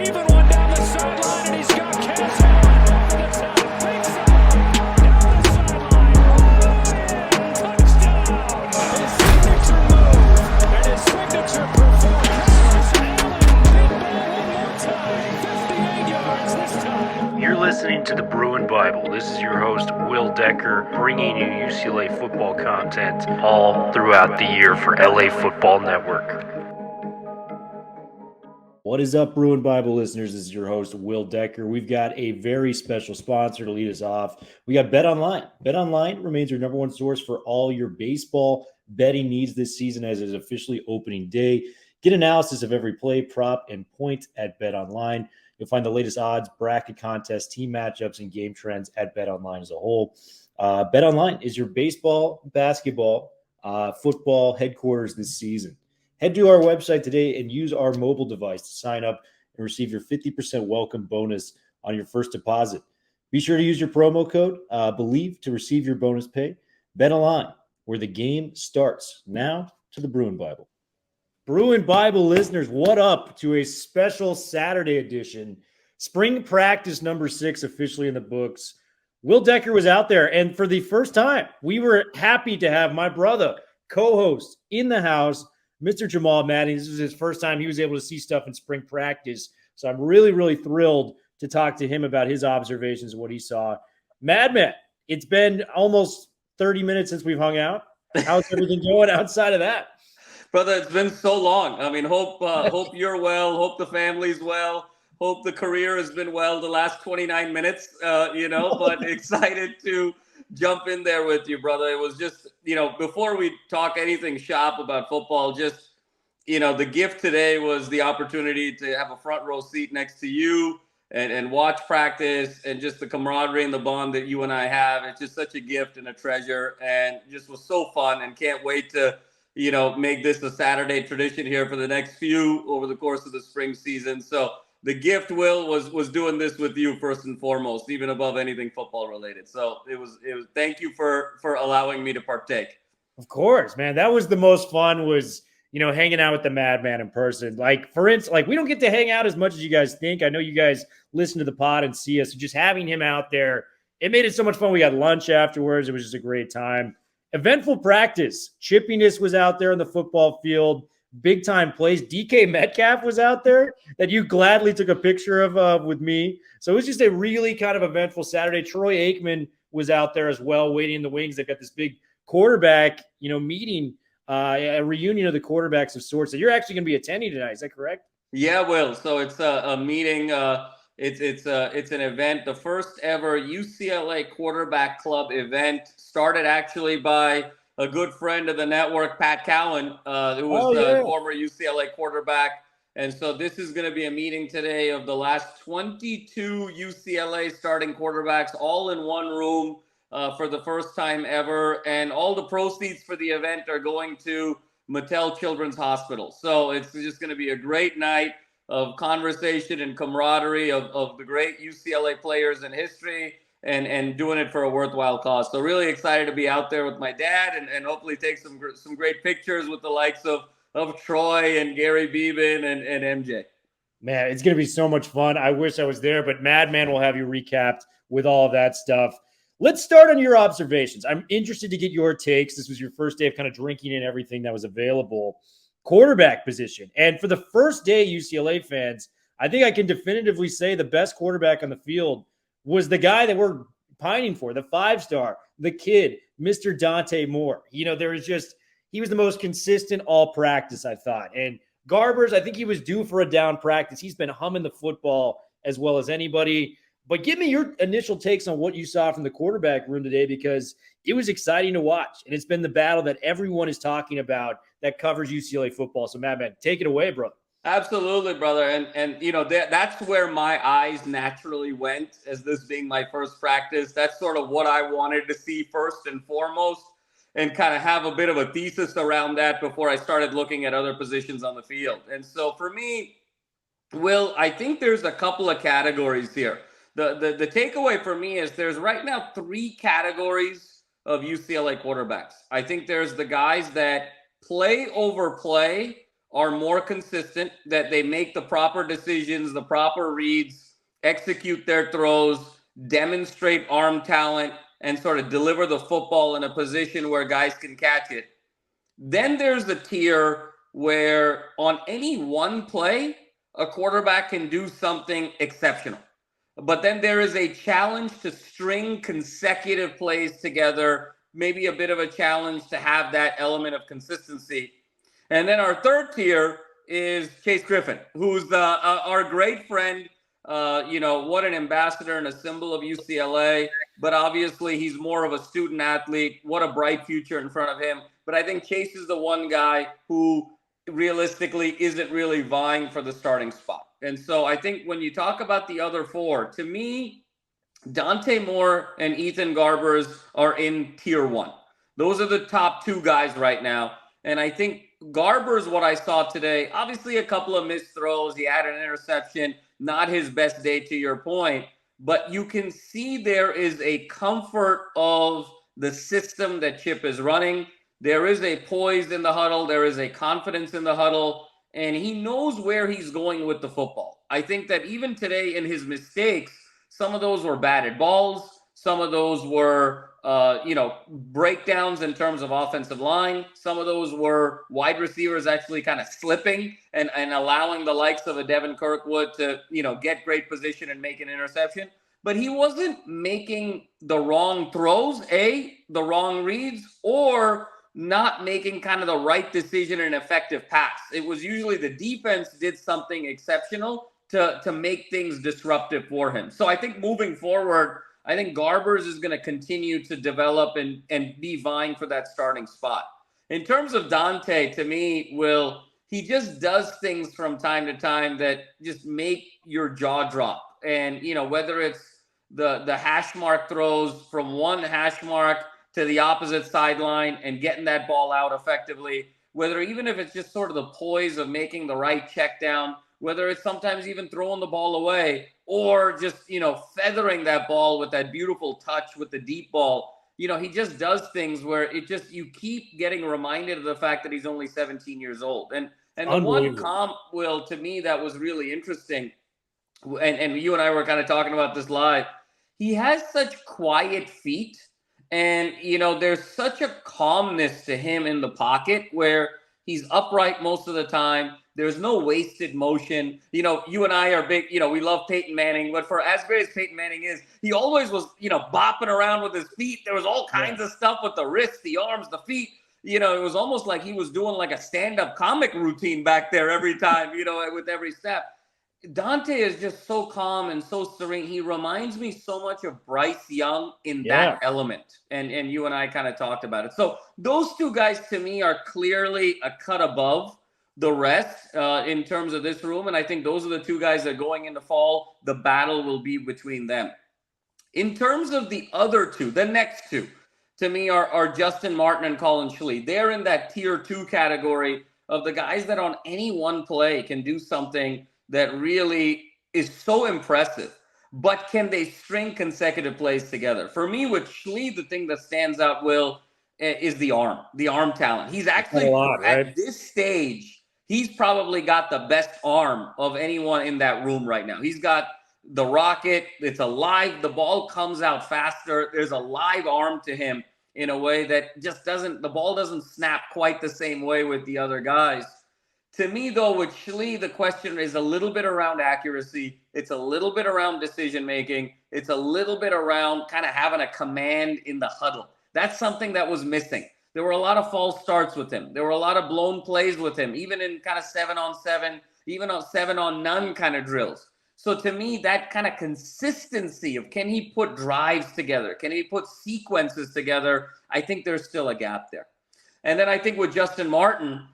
Even one down the sideline, and he's got Kazmeir over the top. Big side. Down the sideline. Touchdown. His signature move and his signature performance. Allen, big ball one more time. 58 yards this time. You're listening to the Bruin Bible. This is your host, Will Decker, bringing you UCLA football content all throughout the year for LA Football Network. What is up, Bruin Bible listeners? This is your host, Will Decker. We've got a very special sponsor to lead us off. We got BetOnline. BetOnline remains your number one source for all your baseball betting needs this season as it is officially opening day. Get analysis of every play, prop, and point at BetOnline. You'll find the latest odds, bracket contests, team matchups, and game trends at BetOnline as a whole. BetOnline is your baseball, basketball, football headquarters this season. Head to our website today and use our mobile device to sign up and receive your 50% welcome bonus on your first deposit. Be sure to use your promo code, BELIEVE, to receive your bonus pay. BetOnline, where the game starts. Now to the Bruin Bible. Bruin Bible listeners, what up to a special Saturday edition. Spring practice number 6 officially in the books. Will Decker was out there, and for the first time, we were happy to have my brother, co-host in the house, Mr. Jamal Madni. This was his first time he was able to see stuff in spring practice. So I'm really, really thrilled to talk to him about his observations and what he saw. Madman, it's been almost 30 minutes since we've hung out. How's everything going outside of that? Brother, it's been so long. I mean, hope you're well. Hope the family's well. Hope the career has been well the last 29 minutes, but excited to jump in there with you, brother. It was just, before we talk anything shop about football, just, the gift today was the opportunity to have a front row seat next to you and watch practice and just the camaraderie and the bond that you and I have. It's just such a gift and a treasure, and just was so fun, and can't wait to, make this a Saturday tradition here for the next few over the course of the spring season. So the gift, Will, was doing this with you first and foremost, even above anything football related. So it was thank you for allowing me to partake. Of course, man. That was the most fun, was, hanging out with the Madman in person. Like, for instance, we don't get to hang out as much as you guys think. I know you guys listen to the pod and see us. So just having him out there, it made it so much fun. We got lunch afterwards. It was just a great time. Eventful practice. Chippiness was out there on the football field. Big time plays. DK Metcalf was out there that you gladly took a picture of with me. So it was just a really kind of eventful Saturday. Troy Aikman was out there as well, waiting in the wings. They've got this big quarterback, meeting, a reunion of the quarterbacks of sorts that you're actually going to be attending tonight. Is that correct? Yeah, Will. So it's a meeting. It's an event. The first ever UCLA Quarterback Club event, started actually by a good friend of the network, Pat Cowan, who was the former UCLA quarterback. And so this is going to be a meeting today of the last 22 UCLA starting quarterbacks, all in one room for the first time ever. And all the proceeds for the event are going to Mattel Children's Hospital. So it's just going to be a great night of conversation and camaraderie of the great UCLA players in history, and doing it for a worthwhile cause. So really excited to be out there with my dad and hopefully take some great pictures with the likes of Troy and Gary Beeben and MJ. Man, it's going to be so much fun. I wish I was there, but Madman will have you recapped with all of that stuff. Let's start on your observations. I'm interested to get your takes. This was your first day of kind of drinking in everything that was available. Quarterback position. And for the first day, UCLA fans, I think I can definitively say the best quarterback on the field was the guy that we're pining for, the 5-star, the kid, Mr. Dante Moore. He was the most consistent all practice, I thought. And Garbers, I think he was due for a down practice. He's been humming the football as well as anybody. But give me your initial takes on what you saw from the quarterback room today, because it was exciting to watch. And it's been the battle that everyone is talking about that covers UCLA football. So, Madman, take it away, brother. Absolutely, brother. And that's where my eyes naturally went, as this being my first practice. That's sort of what I wanted to see first and foremost, and kind of have a bit of a thesis around that before I started looking at other positions on the field. And so for me, Will, I think there's a couple of categories here. The takeaway for me is there's right now 3 categories of UCLA quarterbacks. I think there's the guys that play over play are more consistent, that they make the proper decisions, the proper reads, execute their throws, demonstrate arm talent, and sort of deliver the football in a position where guys can catch it. Then there's the tier where on any one play, a quarterback can do something exceptional. But then there is a challenge to string consecutive plays together, maybe a bit of a challenge to have that element of consistency. And then our third tier is Chase Griffin, who's our great friend. What an ambassador and a symbol of UCLA. But obviously, he's more of a student athlete. What a bright future in front of him. But I think Chase is the one guy who realistically isn't really vying for the starting spot. And so I think when you talk about the other four, to me, Dante Moore and Ethan Garbers are in tier one. Those are the top two guys right now. And I think Garbers, what I saw today, obviously a couple of missed throws. He had an interception, not his best day to your point. But you can see there is a comfort of the system that Chip is running. There is a poise in the huddle. There is a confidence in the huddle. And he knows where he's going with the football. I think that even today in his mistakes, some of those were batted balls. Some of those were, breakdowns in terms of offensive line. Some of those were wide receivers actually kind of slipping and allowing the likes of a Devin Kirkwood to, get great position and make an interception. But he wasn't making the wrong throws, the wrong reads, or not making kind of the right decision in an effective pass. It was usually the defense did something exceptional to make things disruptive for him. So I think moving forward, I think Garbers is going to continue to develop and be vying for that starting spot. In terms of Dante, to me, he just does things from time to time that just make your jaw drop. And, whether it's the hash mark throws from one hash mark to the opposite sideline and getting that ball out effectively, whether even if it's just sort of the poise of making the right check down, whether it's sometimes even throwing the ball away or just, feathering that ball with that beautiful touch with the deep ball. He just does things where you keep getting reminded of the fact that he's only 17 years old. And the one comp, Will, to me, that was really interesting, and you and I were kind of talking about this live, he has such quiet feet. And, there's such a calmness to him in the pocket where he's upright most of the time. There's no wasted motion. You and I are big, we love Peyton Manning, but for as great as Peyton Manning is, he always was, bopping around with his feet. There was all kinds of stuff with the wrists, the arms, the feet. It was almost like he was doing like a stand-up comic routine back there every time, with every step. Dante is just so calm and so serene. He reminds me so much of Bryce Young in that element. And you and I kind of talked about it. So those two guys to me are clearly a cut above the rest in terms of this room. And I think those are the two guys that going into fall, the battle will be between them. In terms of the other two, the next two, to me are Justin Martin and Collin Schlee. They're in that tier 2 category of the guys that on any one play can do something that really is so impressive. But can they string consecutive plays together? For me, with Schlee, the thing that stands out, Will, is the arm talent. He's actually, at this stage, he's probably got the best arm of anyone in that room right now. He's got the rocket. It's alive. The ball comes out faster. There's a live arm to him in a way that just the ball doesn't snap quite the same way with the other guys. To me, though, with Schlee, the question is a little bit around accuracy. It's a little bit around decision-making. It's a little bit around kind of having a command in the huddle. That's something that was missing. There were a lot of false starts with him. There were a lot of blown plays with him, even in kind of 7-on-7, even on 7-on-none kind of drills. So to me, that kind of consistency of can he put drives together? Can he put sequences together? I think there's still a gap there. And then I think with Justin Martin,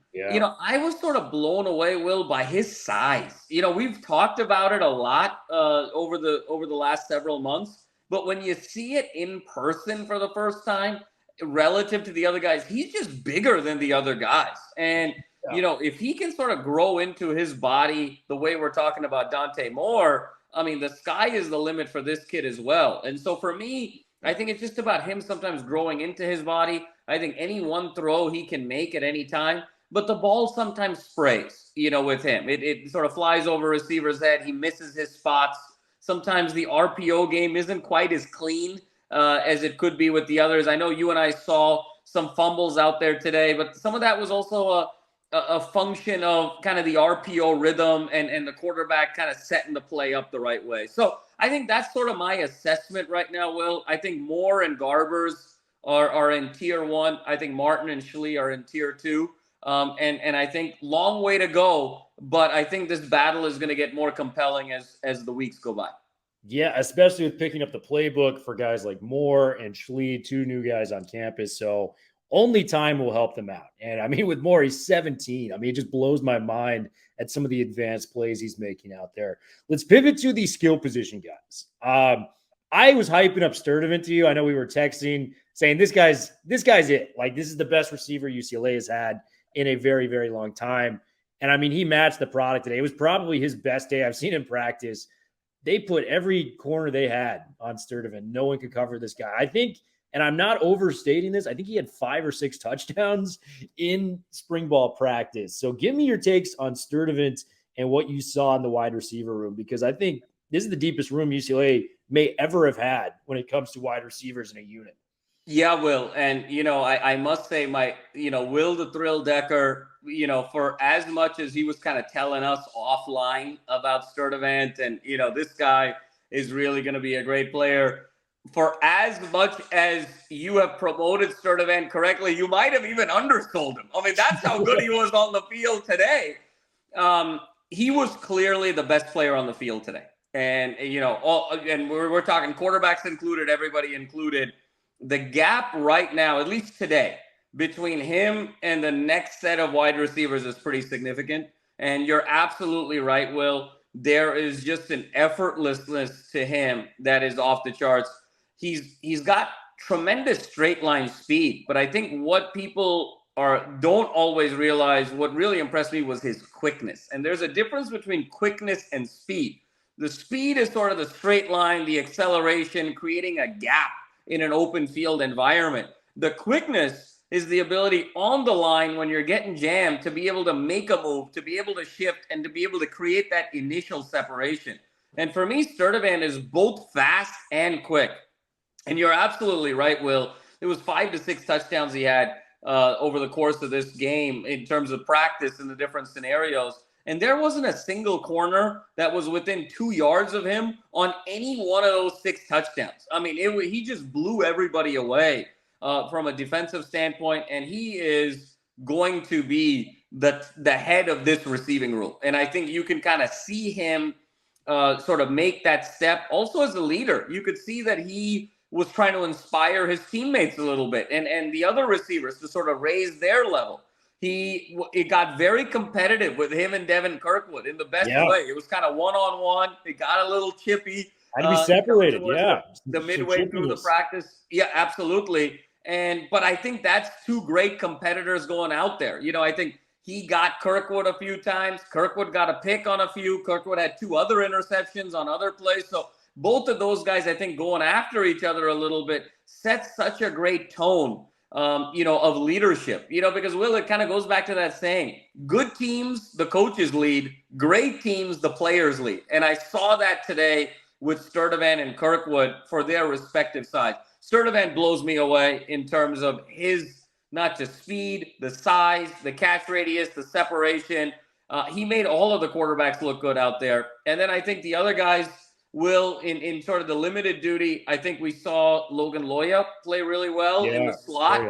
I was sort of blown away, Will, by his size. We've talked about it a lot over the last several months, but when you see it in person for the first time, relative to the other guys, he's just bigger than the other guys. And, if he can sort of grow into his body the way we're talking about Dante Moore, I mean, the sky is the limit for this kid as well. And so for me, I think it's just about him sometimes growing into his body. I think any one throw he can make at any time, but the ball sometimes sprays, with him. It sort of flies over receiver's head. He misses his spots. Sometimes the RPO game isn't quite as clean as it could be with the others. I know you and I saw some fumbles out there today, but some of that was also a function of kind of the RPO rhythm and the quarterback kind of setting the play up the right way. So I think that's sort of my assessment right now, Will. I think Moore and Garbers are in tier 1. I think Martin and Schlee are in tier 2. And I think long way to go, but I think this battle is going to get more compelling as the weeks go by. Yeah, especially with picking up the playbook for guys like Moore and Schlee, 2 new guys on campus. So only time will help them out. And I mean, with Moore, he's 17. I mean, it just blows my mind at some of the advanced plays he's making out there. Let's pivot to the skill position guys. I was hyping up Sturdivant to you. I know we were texting saying this guy's it. Like, this is the best receiver UCLA has had in a very, very long time. And I mean, he matched the product today. It was probably his best day I've seen him practice. They put every corner they had on Sturdivant. No one could cover this guy. I think, and I'm not overstating this, I think he had 5 or 6 touchdowns in spring ball practice. So give me your takes on Sturdivant and what you saw in the wide receiver room, because I think this is the deepest room UCLA may ever have had when it comes to wide receivers in a unit. Yeah, Will. And, I must say Will the Thrill Decker, for as much as he was kind of telling us offline about Sturdivant and, this guy is really going to be a great player. For as much as you have promoted Sturdivant correctly, you might have even undersold him. I mean, that's how good he was on the field today. He was clearly the best player on the field today. And, and we're talking quarterbacks included, everybody included. The gap right now, at least today, between him and the next set of wide receivers is pretty significant. And you're absolutely right, Will. There is just an effortlessness to him that is off the charts. He's got tremendous straight line speed, but I think what people don't always realize, what really impressed me was his quickness. And there's a difference between quickness and speed. The speed is sort of the straight line, the acceleration, creating a gap in an open field environment. The quickness is the ability on the line when you're getting jammed to be able to make a move, to be able to shift, and to be able to create that initial separation. And for me, Sturdivant is both fast and quick. And you're absolutely right, Will. It was 5 to 6 touchdowns he had over the course of this game in terms of practice in the different scenarios. And there wasn't a single corner that was within 2 yards of him on any one of those 6 touchdowns. I mean, he just blew everybody away from a defensive standpoint, and he is going to be the head of this receiving room. And I think you can kind of see him sort of make that step. Also as a leader, you could see that he was trying to inspire his teammates a little bit and the other receivers to sort of raise their level. It got very competitive with him and Devin Kirkwood in the best way. It was kind of one-on-one. It got a little chippy. Had to be separated, The midway through the practice. Yeah, absolutely. But I think that's 2 great competitors going out there. I think he got Kirkwood a few times. Kirkwood got a pick on a few. Kirkwood had 2 other interceptions on other plays. So both of those guys, I think, going after each other a little bit sets such a great tone of leadership, because, Will, it kind of goes back to that saying, good teams, the coaches lead, great teams, the players lead. And I saw that today with Sturdivant and Kirkwood for their respective sides. Sturdivant blows me away in terms of his, not just speed, the size, the catch radius, the separation. He made all of the quarterbacks look good out there. And then I think the other guys, Will, in sort of the limited duty, I think we saw Logan Loya play really well in the slot.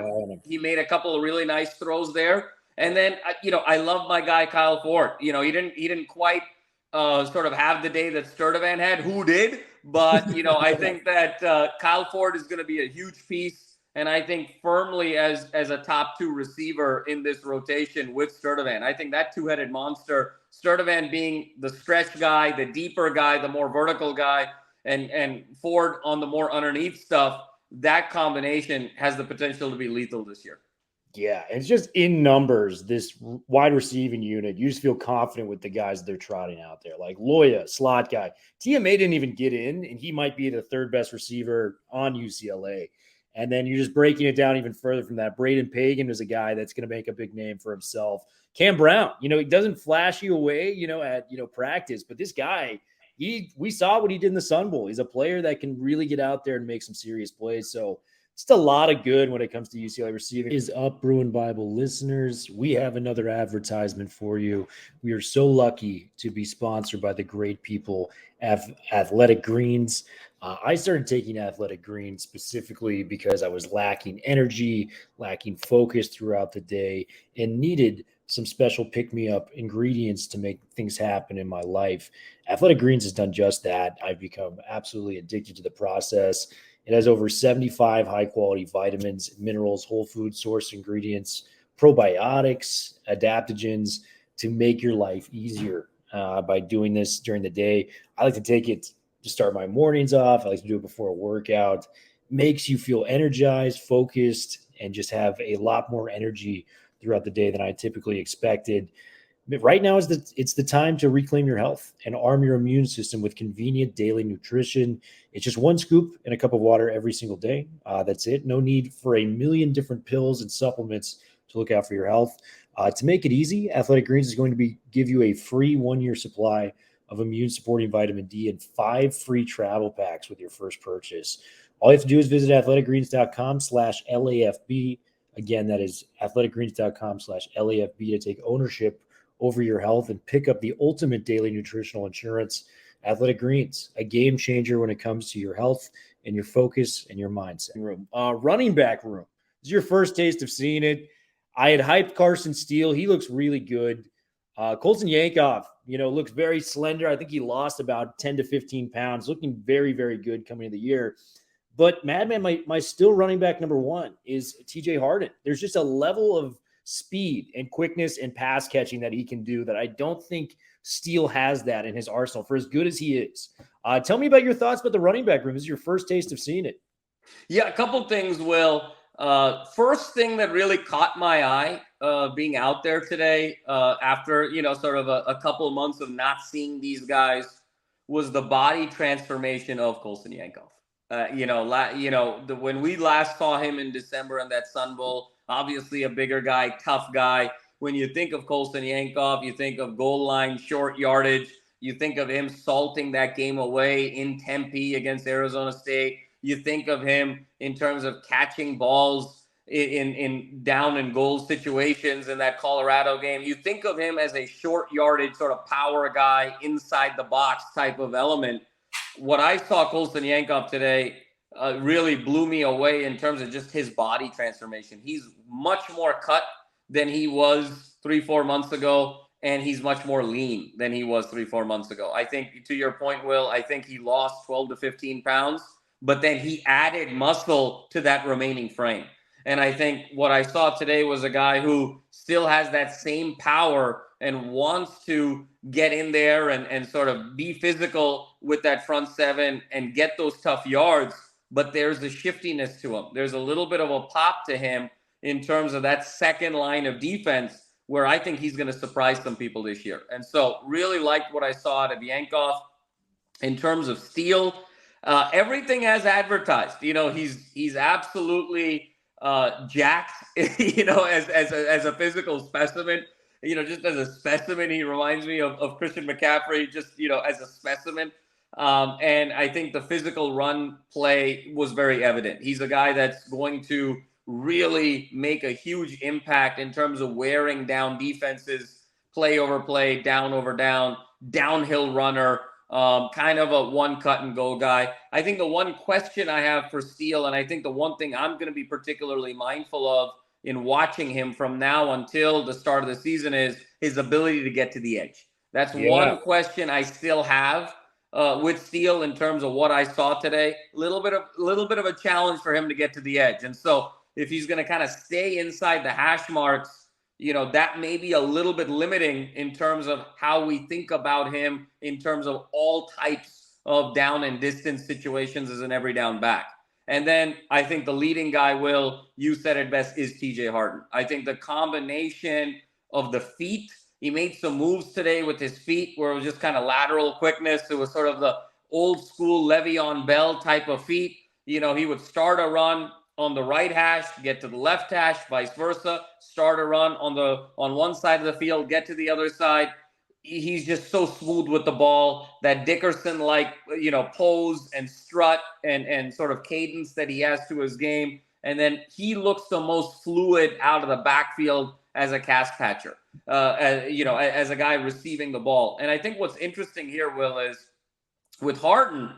He made a couple of really nice throws there. And then, I love my guy, Kyle Ford. He didn't quite sort of have the day that Sturdivant had. Who did? But, I think that Kyle Ford is going to be a huge piece. And I think firmly as a top 2 receiver in this rotation with Sturdivant. I think that 2-headed monster, Sturdivant being the stretch guy, the deeper guy, the more vertical guy, and Ford on the more underneath stuff, that combination has the potential to be lethal this year. Yeah, it's just in numbers, this wide receiving unit, you just feel confident with the guys they're trotting out there. Like Loya, slot guy. TMA didn't even get in, and he might be the 3rd best receiver on UCLA. And then you're just breaking it down even further from that. Braden Pagan is a guy that's going to make a big name for himself. Cam Brown, he doesn't flash you away, at, practice, but this guy, we saw what he did in the Sun Bowl. He's a player that can really get out there and make some serious plays. So just a lot of good when it comes to UCLA receiving. Is up, Bruin Bible listeners. We have another advertisement for you. We are so lucky to be sponsored by the great people at Athletic Greens. I started taking Athletic Greens specifically because I was lacking energy, lacking focus throughout the day, and needed some special pick-me-up ingredients to make things happen in my life. Athletic Greens has done just that. I've become absolutely addicted to the process. It has over 75 high-quality vitamins, minerals, whole food source ingredients, probiotics, adaptogens to make your life easier by doing this during the day. I like to take it to start my mornings off. I like to do it before a workout. Makes you feel energized, focused, and just have a lot more energy throughout the day than I typically expected. But right now it's the time to reclaim your health and arm your immune system with convenient daily nutrition. It's just one scoop in a cup of water every single day. That's it. No need for a million different pills and supplements to look out for your health. To make it easy, Athletic Greens is going to give you a free 1-year supply of immune-supporting vitamin D and 5 free travel packs with your first purchase. All you have to do is visit athleticgreens.com/LAFB. Again, that is athleticgreens.com/LAFB to take ownership over your health and pick up the ultimate daily nutritional insurance. Athletic Greens, a game changer when it comes to your health and your focus and your mindset. Running back room. This is your first taste of seeing it. I had hyped Carson Steele. He looks really good. Colson Yankoff, looks very slender. I think he lost about 10 to 15 pounds, looking very, very good coming into the year. But Madman, my still running back number one is TJ Harden. There's just a level of speed and quickness and pass catching that he can do that I don't think Steele has that in his arsenal for as good as he is. Tell me about your thoughts about the running back room. This is your first taste of seeing it. Yeah, a couple things, Will. First thing that really caught my eye being out there today after, sort of a couple of months of not seeing these guys was the body transformation of Colson Yankoff. When we last saw him in December in that Sun Bowl, obviously a bigger guy, tough guy. When you think of Colson Yankoff, you think of goal line, short yardage. You think of him salting that game away in Tempe against Arizona State. You think of him in terms of catching balls in down and goal situations in that Colorado game. You think of him as a short yardage sort of power guy, inside the box type of element. What I saw Colson Yankoff today really blew me away in terms of just his body transformation. He's much more cut than he was 3-4 months ago, and he's much more lean than he was 3-4 months ago. I think, to your point, Will, I think he lost 12 to 15 pounds, but then he added muscle to that remaining frame. And I think what I saw today was a guy who still has that same power and wants to get in there and sort of be physical with that front seven and get those tough yards. But there's a shiftiness to him. There's a little bit of a pop to him in terms of that second line of defense where I think he's going to surprise some people this year. And so really liked what I saw out of Yankoff. In terms of Steele, everything as advertised. He's absolutely jacked, as a physical specimen. Just as a specimen, he reminds me of Christian McCaffrey, just, as a specimen. And I think the physical run play was very evident. He's a guy that's going to really make a huge impact in terms of wearing down defenses, play over play, down over down, downhill runner, kind of a one cut and go guy. I think the one question I have for Steele, and I think the one thing I'm going to be particularly mindful of in watching him from now until the start of the season is his ability to get to the edge. That's one question I still have with Steele in terms of what I saw today. A little bit of a challenge for him to get to the edge. And so if he's going to kind of stay inside the hash marks, that may be a little bit limiting in terms of how we think about him in terms of all types of down and distance situations as an every down back. And then I think the leading guy, Will, you said it best, is TJ Harden. I think the combination of the feet, he made some moves today with his feet where it was just kind of lateral quickness. It was sort of the old school Le'Veon Bell type of feet. He would start a run, on the right hash, get to the left hash, vice versa, start a run on one side of the field, get to the other side. He's just so smooth with the ball. That Dickerson pose and strut and sort of cadence that he has to his game. And then he looks the most fluid out of the backfield as a pass catcher, as a guy receiving the ball. And I think what's interesting here, Will, is with Harden,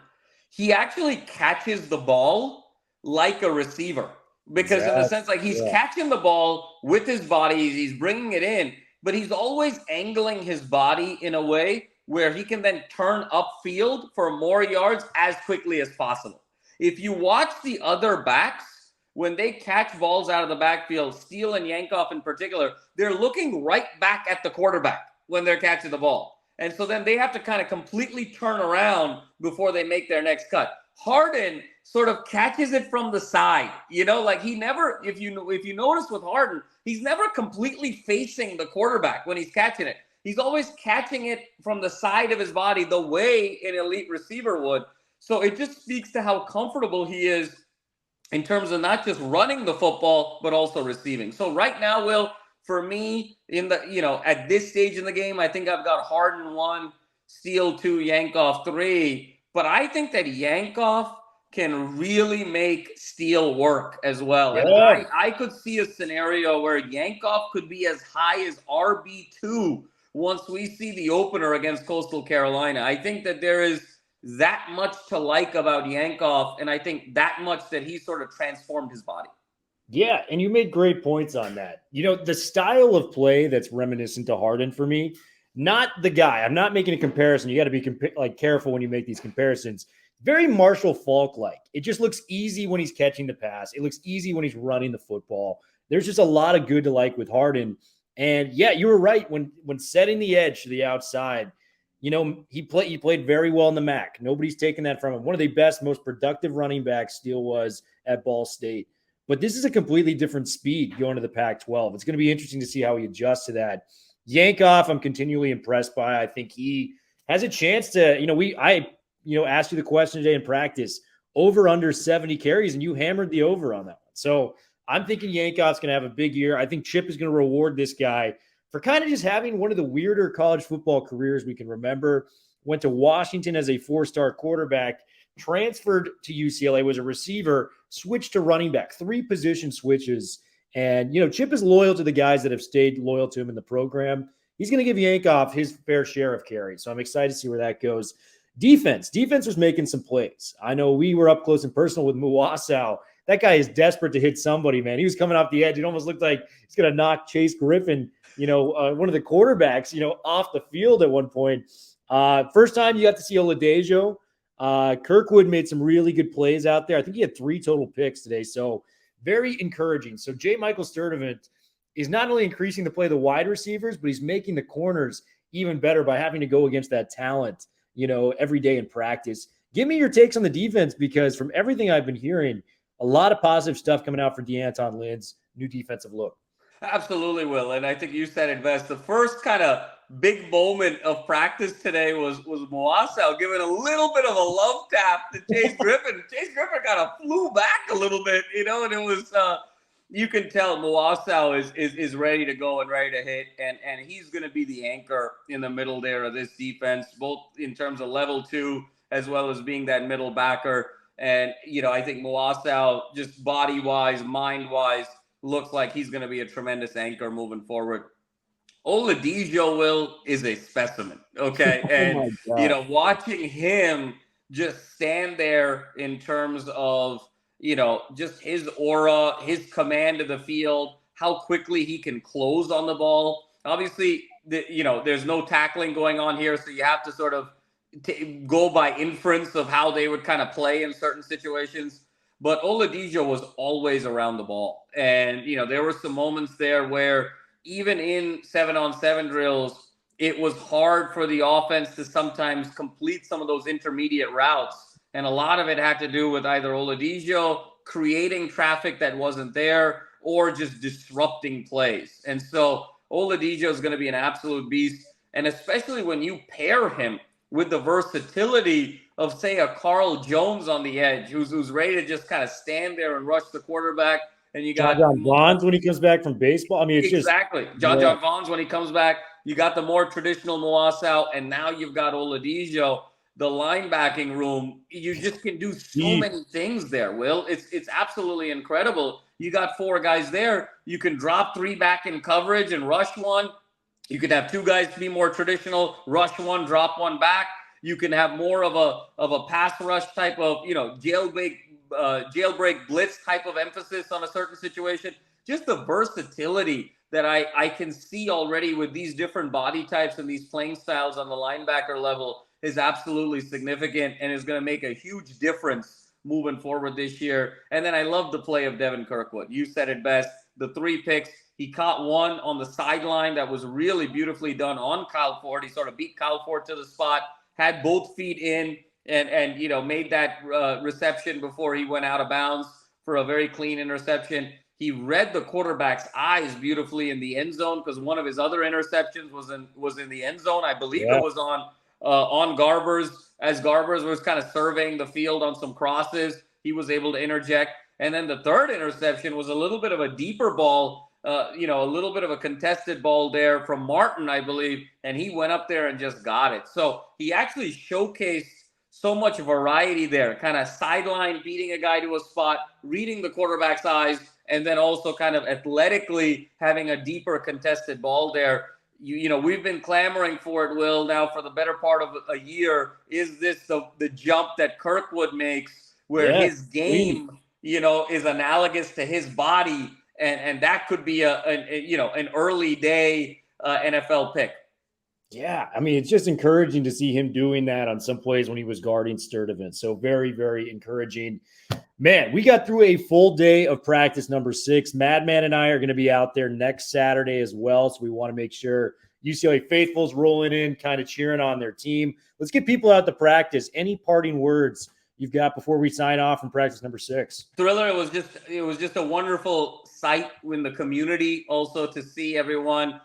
he actually catches the ball like a receiver, because in the sense, like, he's catching the ball with his body, he's bringing it in, but he's always angling his body in a way where he can then turn upfield for more yards as quickly as possible. If you watch the other backs, when they catch balls out of the backfield, Steele and Yankoff in particular, they're looking right back at the quarterback when they're catching the ball. And so then they have to kind of completely turn around before they make their next cut. Harden sort of catches it from the side, like he never, if you notice with Harden, he's never completely facing the quarterback when he's catching it. He's always catching it from the side of his body, the way an elite receiver would. So it just speaks to how comfortable he is in terms of not just running the football, but also receiving. So right now, Will, for me, at this stage in the game, I think I've got Harden 1, Steele 2, Yankoff 3. But I think that Yankoff can really make Steele work as well. Yeah. And I could see a scenario where Yankoff could be as high as RB2 once we see the opener against Coastal Carolina. I think that there is that much to like about Yankoff, and I think that much that he sort of transformed his body. Yeah, and you made great points on that. The style of play that's reminiscent to Harden for me, not the guy. I'm not making a comparison. You got to be careful when you make these comparisons. Very Marshall Faulk-like. It just looks easy when he's catching the pass. It looks easy when he's running the football. There's just a lot of good to like with Harden. And yeah, you were right. When setting the edge to the outside, he played very well in the MAC. Nobody's taken that from him. One of the best, most productive running backs Steele was at Ball State. But this is a completely different speed going to the Pac-12. It's going to be interesting to see how he adjusts to that. Yankoff, I'm continually impressed by. I think he has a chance to, I asked you the question today in practice, over under 70 carries, and you hammered the over on that one. So I'm thinking Yankoff's going to have a big year. I think Chip is going to reward this guy for kind of just having one of the weirder college football careers we can remember. Went to Washington as a 4-star quarterback, transferred to UCLA, was a receiver, switched to running back, 3 position switches. And, Chip is loyal to the guys that have stayed loyal to him in the program. He's going to give Yankoff his fair share of carries. So I'm excited to see where that goes. Defense was making some plays. I know we were up close and personal with Muasau. That guy is desperate to hit somebody, man. He was coming off the edge. It almost looked like he's going to knock Chase Griffin, one of the quarterbacks, off the field at one point. First time you got to see Oladejo. Kirkwood made some really good plays out there. I think he had 3 total picks today. So very encouraging. So J. Michael Sturdivant is not only increasing the play of the wide receivers, but he's making the corners even better by having to go against that talent, every day in practice. Give me your takes on the defense, because from everything I've been hearing, a lot of positive stuff coming out for DeAnton Lynn's new defensive look. Absolutely, Will. And I think you said it best. The first kind of big moment of practice today was Muasau giving a little bit of a love tap to Chase Griffin. Chase Griffin kind of flew back a little bit, and it was you can tell Muasau is ready to go and ready to hit, and he's going to be the anchor in the middle there of this defense, both in terms of level 2 as well as being that middle backer. And I think Muasau, just body-wise, mind-wise, looks like he's going to be a tremendous anchor moving forward. Oladejo, Will, is a specimen, okay? And, watching him just stand there in terms of, just his aura, his command of the field, how quickly he can close on the ball. Obviously, there's no tackling going on here, so you have to sort of go by inference of how they would kind of play in certain situations. But Oladejo was always around the ball. And, there were some moments there where even in 7-on-7 drills, it was hard for the offense to sometimes complete some of those intermediate routes. And a lot of it had to do with either Oladejo creating traffic that wasn't there or just disrupting plays. And so Oladejo is going to be an absolute beast. And especially when you pair him with the versatility of, say, a Carl Jones on the edge, who's ready to just kind of stand there and rush the quarterback. And you got John Bonds when he comes back from baseball. I mean, it's exactly John Bonds when he comes back. You got the more traditional Moasau, and now you've got Oladejo. The linebacking room, you just can do so many things there, Will. It's absolutely incredible. You got 4 guys there. You can drop 3 back in coverage and rush 1. You can have 2 guys be more traditional, rush 1, drop 1 back. You can have more of a pass rush type of, jailbreak blitz type of emphasis on a certain situation. Just the versatility that I can see already with these different body types and these playing styles on the linebacker level is absolutely significant and is going to make a huge difference moving forward this year. And then I love the play of Devin Kirkwood. You said it best. The 3 picks. He caught one on the sideline that was really beautifully done on Kyle Ford. He sort of beat Kyle Ford to the spot, had both feet in, and made that reception before he went out of bounds for a very clean interception. He read the quarterback's eyes beautifully in the end zone, because one of his other interceptions was in the end zone. I believe it was on Garbers, as Garbers was kind of surveying the field on some crosses. He was able to interject. And then the third interception was a little bit of a deeper ball, a little bit of a contested ball there from Martin, I believe, and he went up there and just got it. So he actually showcased so much variety there, kind of sideline beating a guy to a spot, reading the quarterback's eyes, and then also kind of athletically having a deeper contested ball there. We've been clamoring for it, Will, now for the better part of a year. Is this the jump that Kirkwood makes, where his game, is analogous to his body, and that could be an early day NFL pick. Yeah, I mean, it's just encouraging to see him doing that on some plays when he was guarding Sturdivant. So very, very encouraging. Man, we got through a full day of practice number 6. Madman and I are going to be out there next Saturday as well. So we want to make sure UCLA faithfuls rolling in, kind of cheering on their team. Let's get people out to practice. Any parting words you've got before we sign off from practice number 6? Thriller, it was just a wonderful sight in the community also to see everyone.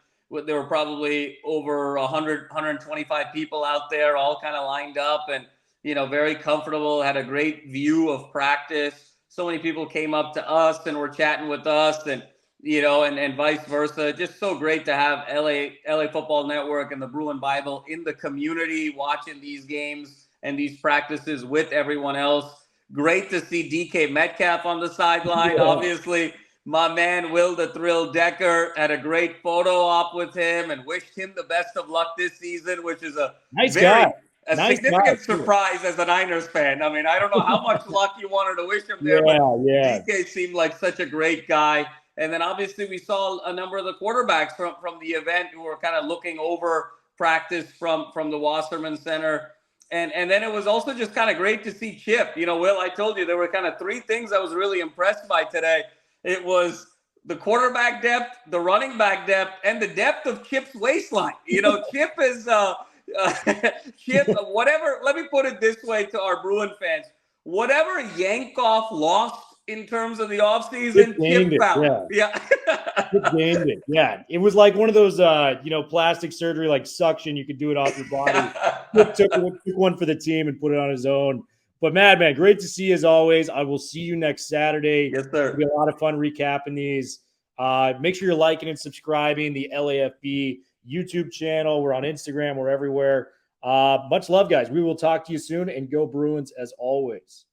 There were probably over 100, 125 people out there, all kind of lined up and, very comfortable, had a great view of practice. So many people came up to us and were chatting with us and, and vice versa. Just so great to have LA Football Network and the Bruin Bible in the community watching these games and these practices with everyone else. Great to see DK Metcalf on the sideline, obviously. My man, Will the Thrill Decker, had a great photo op with him and wished him the best of luck this season, which is a significant surprise as a Niners fan. I mean, I don't know how much luck you wanted to wish him there, but DK seemed like such a great guy. And then obviously we saw a number of the quarterbacks from the event who were kind of looking over practice from the Wasserman Center. And then it was also just kind of great to see Chip. Will, I told you there were kind of 3 things I was really impressed by today. It was the quarterback depth, the running back depth, and the depth of Chip's waistline. Chip is Chip, whatever. Let me put it this way to our Bruin fans. Whatever Yankoff lost in terms of the offseason, Chip found it. Yeah. Chip gained it. Yeah. It was like one of those, plastic surgery, like suction. You could do it off your body. Chip took one for the team and put it on his own. But Madman, great to see you as always. I will see you next Saturday. Yes, sir. It'll be a lot of fun recapping these. Make sure you're liking and subscribing the LAFB YouTube channel. We're on Instagram. We're everywhere. Much love, guys. We will talk to you soon, and go Bruins as always.